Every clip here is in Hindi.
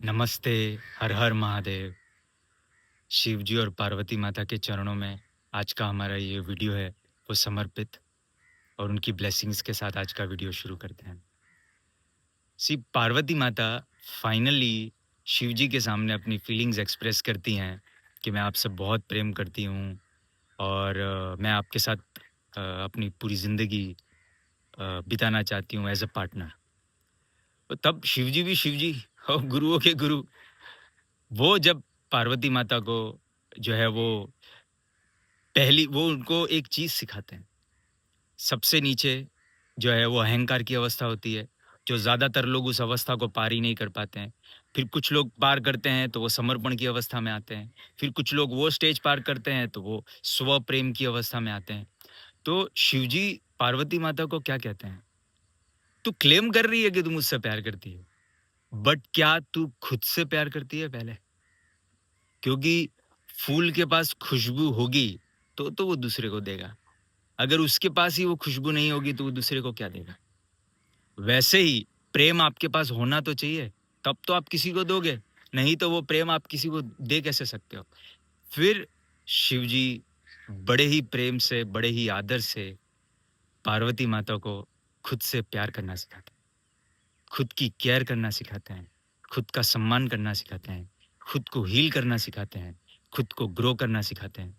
नमस्ते, हर हर महादेव। शिव जी और पार्वती माता के चरणों में आज का हमारा ये वीडियो है वो समर्पित और उनकी ब्लेसिंग्स के साथ आज का वीडियो शुरू करते हैं। पार्वती माता फाइनली शिव जी के सामने अपनी फीलिंग्स एक्सप्रेस करती हैं कि मैं आपसे बहुत प्रेम करती हूँ और मैं आपके साथ अपनी पूरी ज़िंदगी बिताना चाहती हूँ एज़ अ पार्टनर। तो तब शिव जी भी शिव जी और गुरुओं के गुरु वो जब पार्वती माता को जो है वो उनको एक चीज़ सिखाते हैं। सबसे नीचे जो है वो अहंकार की अवस्था होती है, जो ज़्यादातर लोग उस अवस्था को पार ही नहीं कर पाते हैं। फिर कुछ लोग पार करते हैं तो वो समर्पण की अवस्था में आते हैं। फिर कुछ लोग वो स्टेज पार करते हैं तो वो स्व प्रेम की अवस्था में आते हैं। तो शिवजी पार्वती माता को क्या कहते हैं? तू क्लेम कर रही है कि तू मुझसे प्यार करती है, बट क्या तू खुद से प्यार करती है पहले? क्योंकि फूल के पास खुशबू होगी तो वो दूसरे को देगा। अगर उसके पास ही वो खुशबू नहीं होगी तो वो दूसरे को क्या देगा? वैसे ही प्रेम आपके पास होना तो चाहिए, तब तो आप किसी को दोगे, नहीं तो वो प्रेम आप किसी को दे कैसे सकते हो? फिर शिव जी बड़े ही प्रेम से, बड़े ही आदर से पार्वती माता को खुद से प्यार करना सिखाते हैं, खुद की केयर करना सिखाते हैं, खुद का सम्मान करना सिखाते हैं, खुद को हील करना सिखाते हैं, खुद को ग्रो करना सिखाते हैं।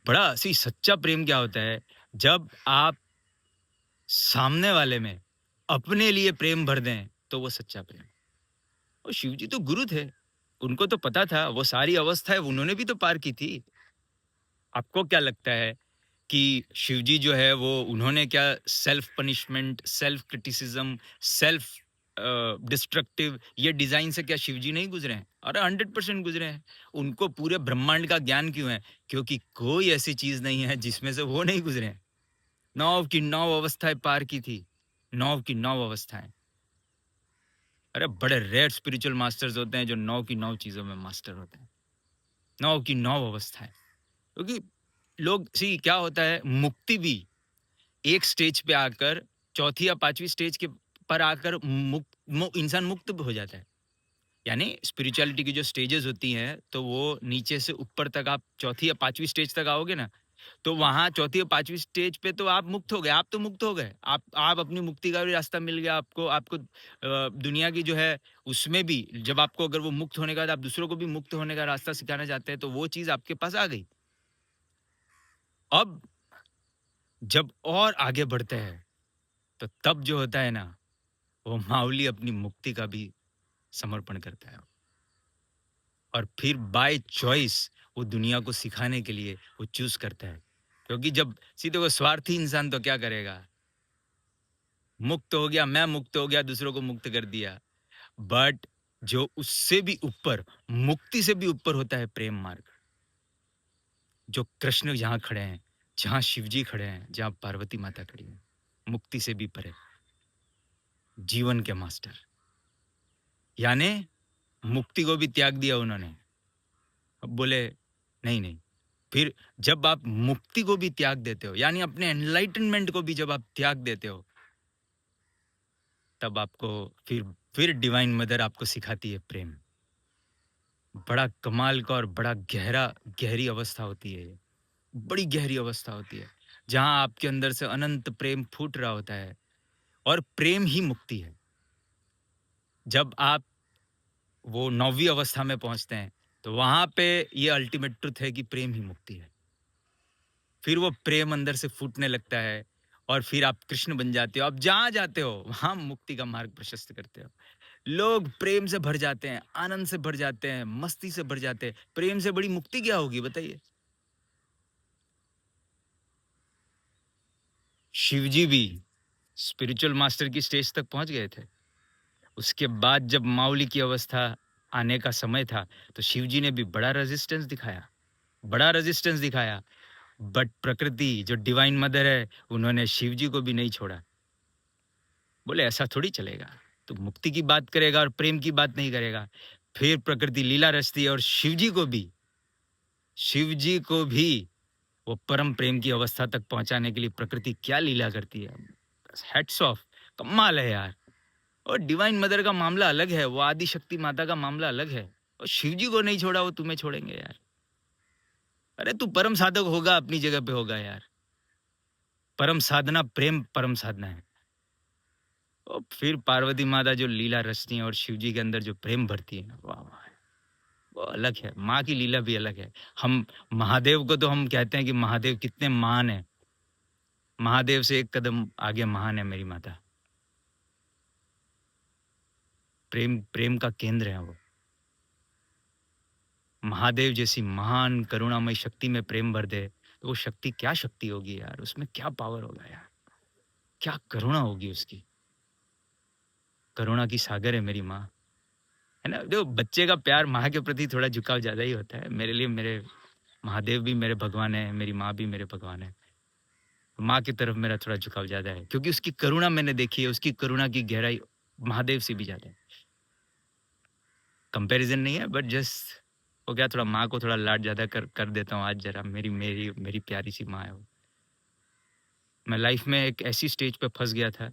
बड़ा सच्चा प्रेम क्या होता है? जब आप सामने वाले में अपने लिए प्रेम भर दें, तो वो सच्चा प्रेम। और शिव जी तो गुरु थे, उनको तो पता था, वो सारी अवस्थाएं उन्होंने भी तो पार की थी। आपको क्या लगता है कि शिव जी जो है वो उन्होंने क्या self punishment, self criticism, self destructive ये डिजाइन से क्या शिव जी नहीं गुजरे हैं? अरे 100% गुजरे हैं। उनको पूरे ब्रह्मांड का ज्ञान क्यों है? क्योंकि कोई ऐसी चीज नहीं है जिसमें से वो नहीं गुजरे हैं। 9 की 9 अवस्थाएं पार की थी, 9 की 9 अवस्थाएं। अरे बड़े रेयर स्पिरिचुअल मास्टर्स होते हैं जो 9 की 9 चीजों में मास्टर होते हैं, 9 की 9 अवस्थाएं। क्योंकि लोग क्या होता है, मुक्ति भी एक स्टेज पे आकर, चौथी या पांचवी स्टेज के पर आकर इंसान मुक्त भी हो जाता है। यानी स्पिरिचुअलिटी की जो स्टेजेस होती हैं तो वो नीचे से ऊपर तक आप चौथी या पांचवी स्टेज तक आओगे ना, तो वहाँ चौथी और पांचवी स्टेज पे तो आप मुक्त हो गए, आप तो मुक्त हो गए, आप अपनी मुक्ति का भी रास्ता मिल गया आपको। आपको दुनिया की जो है उसमें भी जब आपको अगर वो मुक्त होने के बाद आप दूसरों को भी मुक्त होने का रास्ता सिखाना चाहते हैं तो वो चीज आपके पास आ गई। अब जब और आगे बढ़ते हैं तो तब जो होता है ना, वो माउली अपनी मुक्ति का भी समर्पण करता है और फिर बाय चॉइस वो दुनिया को सिखाने के लिए वो चूज करता है। क्योंकि जब सीधे वो स्वार्थी इंसान तो क्या करेगा? मुक्त हो गया, मैं मुक्त हो गया, दूसरों को मुक्त कर दिया। बट जो उससे भी ऊपर, मुक्ति से भी ऊपर होता है प्रेम मार्ग, जो कृष्ण जहां खड़े हैं, जहां शिवजी खड़े हैं, जहां पार्वती माता खड़ी है, मुक्ति से भी परे, जीवन के मास्टर। यानी मुक्ति को भी त्याग दिया उन्होंने। अब बोले नहीं नहीं, फिर जब आप मुक्ति को भी त्याग देते हो, यानी अपने एनलाइटनमेंट को भी जब आप त्याग देते हो, तब आपको फिर डिवाइन मदर आपको सिखाती है प्रेम। बड़ा कमाल का और बड़ा गहरी अवस्था होती है ये, बड़ी गहरी अवस्था होती है, जहां आपके अंदर से अनंत प्रेम फूट रहा होता है और प्रेम ही मुक्ति है। जब आप वो 9वीं अवस्था में पहुंचते हैं तो वहां पे ये अल्टीमेट ट्रुथ है कि प्रेम ही मुक्ति है। फिर वो प्रेम अंदर से फूटने लगता है और फिर आप कृष्ण बन जाते हो। आप जहां जाते हो वहां मुक्ति का मार्ग प्रशस्त करते हो। लोग प्रेम से भर जाते हैं, आनंद से भर जाते हैं, मस्ती से भर जाते हैं। प्रेम से बड़ी मुक्ति क्या होगी बताइए? शिवजी भी स्पिरिचुअल मास्टर की स्टेज तक पहुंच गए थे। उसके बाद जब माउली की अवस्था आने का समय था तो शिवजी ने भी बड़ा रेजिस्टेंस दिखाया, बड़ा रेजिस्टेंस दिखाया। बट प्रकृति जो डिवाइन मदर है, उन्होंने शिवजी को भी नहीं छोड़ा। बोले ऐसा थोड़ी चलेगा, तो मुक्ति की बात करेगा और प्रेम की बात नहीं करेगा। फिर प्रकृति लीला रचती है और शिवजी को भी वो परम प्रेम की अवस्था तक पहुंचाने के लिए प्रकृति क्या लीला करती है। हेड्स ऑफ, कमाल है यार। और डिवाइन मदर का मामला अलग है, वो आदि शक्ति माता का मामला अलग है। और शिव जी को नहीं छोड़ा, वो तुम्हें छोड़ेंगे यार? अरे तू परम साधक होगा, अपनी जगह पे होगा यार। परम साधना प्रेम परम साधना है। और फिर पार्वती माता जो लीला रचती है और शिव जी के अंदर जो प्रेम भरती है, वाह वाह, वो अलग है। माँ की लीला भी अलग है। हम महादेव को तो हम कहते हैं कि महादेव कितने महान है, महादेव से एक कदम आगे महान है मेरी माता। प्रेम प्रेम का केंद्र है वो। महादेव जैसी महान करुणामय शक्ति में प्रेम भर दे तो वो शक्ति क्या शक्ति होगी यार, उसमें क्या पावर होगा यार, क्या करुणा होगी उसकी। करुणा की सागर है मेरी माँ, है ना। देखो बच्चे का प्यार माँ के प्रति थोड़ा झुकाव ज्यादा ही होता है। मेरे लिए मेरे महादेव भी मेरे भगवान है, मेरी माँ भी मेरे भगवान है। माँ की तरफ मेरा थोड़ा झुकाव ज्यादा है क्योंकि उसकी करुणा मैंने देखी है, उसकी करुणा की गहराई महादेव से भी ज्यादा है। कंपैरिजन नहीं है, बट जस्ट वो क्या, थोड़ा माँ को थोड़ा लाड ज्यादा कर देता हूँ आज जरा। मेरी मेरी मेरी प्यारी सी माँ है वो। मैं लाइफ में एक ऐसी स्टेज पे फंस गया था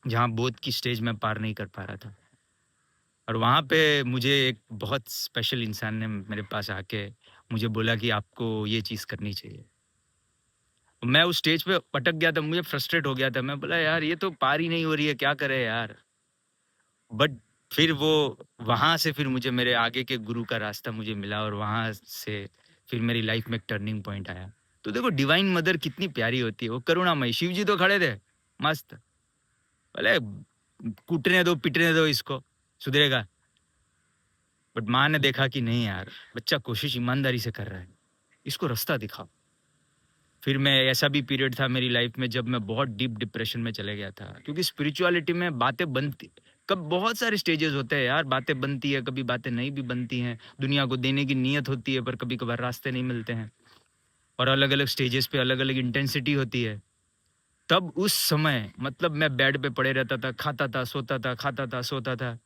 जहाँ बोध की स्टेज में पार नहीं कर पा रहा था, और वहाँ पे मुझे एक बहुत स्पेशल इंसान ने मेरे पास आके मुझे बोला कि आपको ये चीज़ करनी चाहिए। मैं उस स्टेज पे पटक गया था, मुझे फ्रस्ट्रेट हो गया था। मैं बोला यार ये तो पार ही नहीं हो रही है, क्या करे यार। बट फिर वो वहाँ से फिर मुझे मेरे आगे के गुरु का रास्ता मुझे मिला, और वहाँ से फिर मेरी लाइफ में एक टर्निंग पॉइंट आया। तो देखो डिवाइन मदर कितनी प्यारी होती है, वो करुणामयी। शिव जी तो खड़े थे मस्त, बोले कूटने दो पिटने दो इसको, सुधरेगा। बट माँ ने देखा कि नहीं यार, बच्चा कोशिश ईमानदारी से कर रहा है, इसको रास्ता दिखाओ। फिर मैं ऐसा भी पीरियड था मेरी लाइफ में जब मैं बहुत डीप डिप्रेशन में चले गया था, क्योंकि स्पिरिचुअलिटी में बातें बनती, कब बहुत सारे स्टेजेस होते हैं यार, बातें बनती है, कभी बातें नहीं भी बनती हैं। दुनिया को देने की नीयत होती है पर कभी कभार रास्ते नहीं मिलते हैं, और अलग अलग स्टेजेस पे अलग अलग इंटेंसिटी होती है। तब उस समय मतलब मैं बेड पे पड़े रहता था, खाता था सोता था, खाता था सोता था।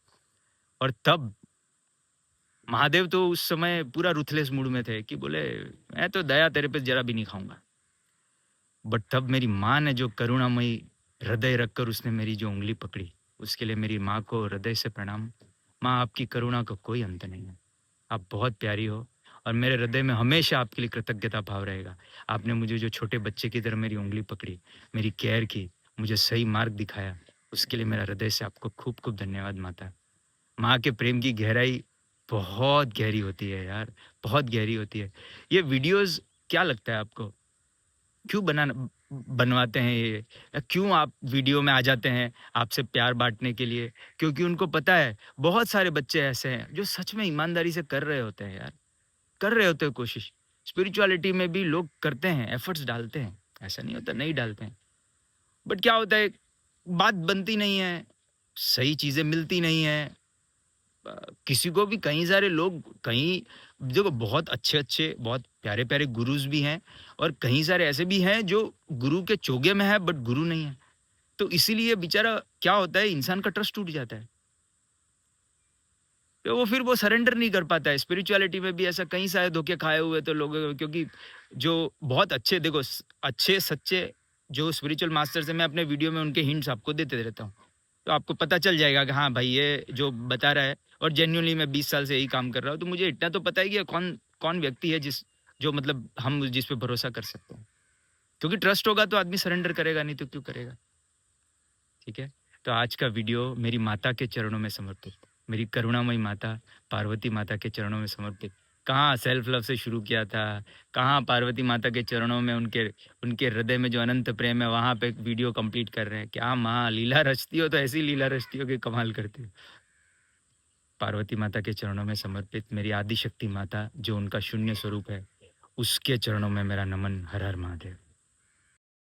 और तब महादेव तो उस समय पूरा रुथलेस मूड में थे कि बोले मैं तो दया तेरे पे जरा भी नहीं खाऊंगा। बट तब मेरी माँ ने जो करुणामयी हृदय रखकर उसने मेरी जो उंगली पकड़ी, उसके लिए मेरी माँ को हृदय से प्रणाम। माँ आपकी करुणा का कोई अंत नहीं है, आप बहुत प्यारी हो, और मेरे हृदय में हमेशा आपके लिए कृतज्ञता भाव रहेगा। आपने मुझे जो छोटे बच्चे की तरह मेरी उंगली पकड़ी, मेरी केयर की, मुझे सही मार्ग दिखाया, उसके लिए मेरा हृदय से आपको खूब खूब धन्यवाद माता। माँ के प्रेम की गहराई बहुत गहरी होती है यार, बहुत गहरी होती है। ये वीडियोस क्या लगता है आपको, क्यों बनवाते हैं ये, या क्यों आप वीडियो में आ जाते हैं आपसे प्यार बांटने के लिए? क्योंकि उनको पता है बहुत सारे बच्चे ऐसे हैं जो सच में ईमानदारी से कर रहे होते हैं यार, कर रहे होते हैं कोशिश। स्पिरिचुअलिटी में भी लोग करते हैं, एफर्ट्स डालते हैं, ऐसा नहीं होता नहीं डालते हैं। बट क्या होता है, बात बनती नहीं है, सही चीजें मिलती नहीं है। किसी को भी, कई सारे लोग, कहीं देखो बहुत अच्छे-अच्छे, बहुत प्यारे-प्यारे गुरुज़ भी हैं, और कई सारे ऐसे भी हैं जो गुरु के चोगे में है बट गुरु नहीं है। तो इसीलिए बेचारा क्या होता है, इंसान का ट्रस्ट टूट जाता है। तो वो फिर वो सरेंडर नहीं कर पाता है। स्पिरिचुअलिटी में भी ऐसा कई सारे धोखे खाए हुए तो लोग, क्योंकि जो बहुत अच्छे देखो अच्छे सच्चे जो स्पिरिचुअल मास्टर्स हैं, मैं अपने वीडियो में उनके हिंट्स आपको देते रहता हूँ। तो आपको पता चल जाएगा कि हाँ भाई ये जो बता रहा है, और जेन्युइनली मैं 20 साल से यही काम कर रहा हूँ, तो मुझे इतना तो पता है कि कौन कौन व्यक्ति है जो मतलब हम जिस पे भरोसा कर सकते हैं। क्योंकि ट्रस्ट होगा तो आदमी सरेंडर करेगा, नहीं तो क्यों करेगा। ठीक है। तो आज का वीडियो मेरी माता के चरणों में समर्पित, मेरी करुणामयी माता पार्वती माता के चरणों में समर्पित। कहाँ सेल्फ लव से शुरू किया था, कहाँ पार्वती माता के चरणों में उनके उनके हृदय में जो अनंत प्रेम है वहाँ पे एक वीडियो कंप्लीट कर रहे हैं। क्या माँ लीला रचती हो, तो ऐसी लीला रचती हो कि कमाल करती हो। पार्वती माता के चरणों में समर्पित मेरी आदि शक्ति माता जो उनका शून्य स्वरूप है, उसके चरणों में मेरा नमन। हर हर महादेव।